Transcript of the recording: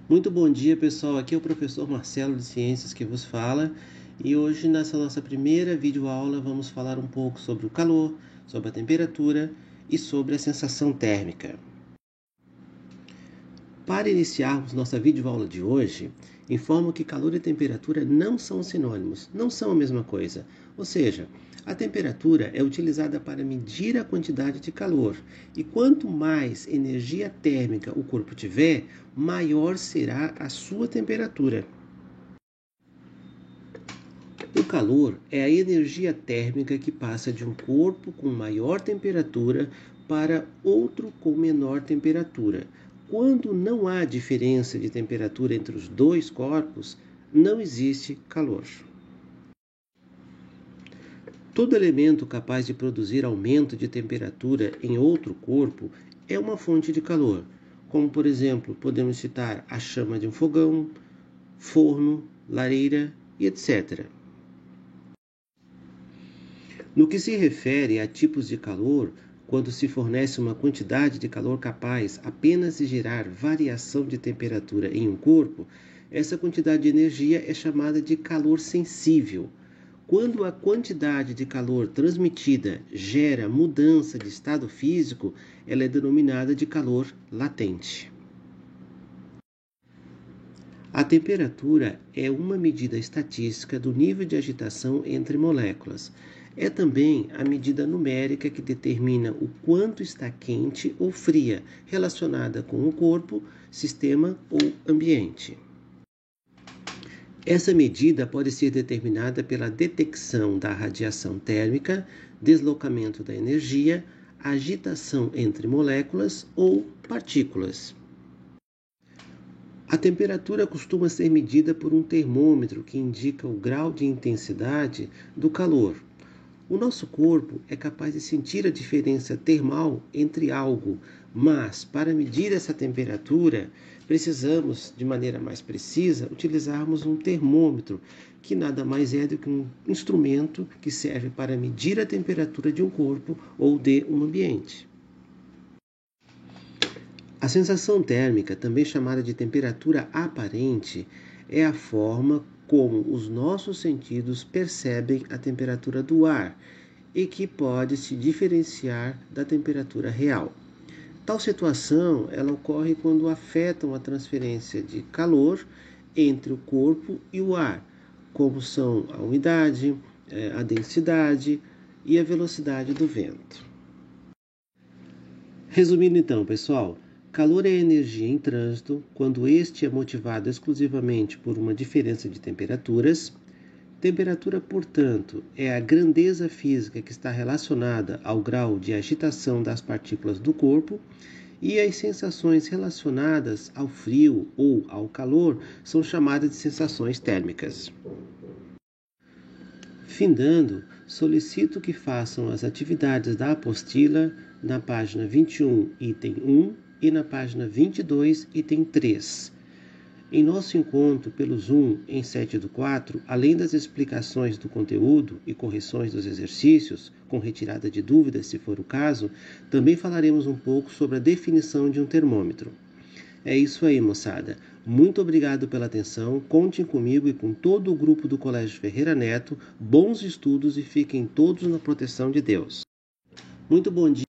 Muito bom dia, pessoal. Aqui é o professor Marcelo de Ciências que vos fala. E hoje, nessa nossa primeira videoaula, vamos falar um pouco sobre o calor, sobre a temperatura e sobre a sensação térmica. Para iniciarmos nossa videoaula de hoje, informo que calor e temperatura não são sinônimos, não são a mesma coisa. Ou seja, a temperatura é utilizada para medir a quantidade de calor, e quanto mais energia térmica o corpo tiver, maior será a sua temperatura. O calor é a energia térmica que passa de um corpo com maior temperatura para outro com menor temperatura. Quando não há diferença de temperatura entre os dois corpos, não existe calor. Todo elemento capaz de produzir aumento de temperatura em outro corpo é uma fonte de calor, como por exemplo, podemos citar a chama de um fogão, forno, lareira e etc. No que se refere a tipos de calor, quando se fornece uma quantidade de calor capaz apenas de gerar variação de temperatura em um corpo, essa quantidade de energia é chamada de calor sensível. Quando a quantidade de calor transmitida gera mudança de estado físico, ela é denominada de calor latente. A temperatura é uma medida estatística do nível de agitação entre moléculas. É também a medida numérica que determina o quanto está quente ou fria, relacionada com o corpo, sistema ou ambiente. Essa medida pode ser determinada pela detecção da radiação térmica, deslocamento da energia, agitação entre moléculas ou partículas. A temperatura costuma ser medida por um termômetro que indica o grau de intensidade do calor. O nosso corpo é capaz de sentir a diferença termal entre algo, mas para medir essa temperatura, precisamos, de maneira mais precisa, utilizarmos um termômetro, que nada mais é do que um instrumento que serve para medir a temperatura de um corpo ou de um ambiente. A sensação térmica, também chamada de temperatura aparente, é a forma como os nossos sentidos percebem a temperatura do ar e que pode se diferenciar da temperatura real. Tal situação ela ocorre quando afetam a transferência de calor entre o corpo e o ar, como são a umidade, a densidade e a velocidade do vento. Resumindo então, pessoal, calor é energia em trânsito quando este é motivado exclusivamente por uma diferença de temperaturas. Temperatura, portanto, é a grandeza física que está relacionada ao grau de agitação das partículas do corpo, e as sensações relacionadas ao frio ou ao calor são chamadas de sensações térmicas. Findando, solicito que façam as atividades da apostila na página 21, item 1 e na página 22, item 3. Em nosso encontro pelo Zoom em 7/4, além das explicações do conteúdo e correções dos exercícios, com retirada de dúvidas se for o caso, também falaremos um pouco sobre a definição de um termômetro. É isso aí, moçada. Muito obrigado pela atenção. Contem comigo e com todo o grupo do Colégio Ferreira Neto. Bons estudos e fiquem todos na proteção de Deus. Muito bom dia.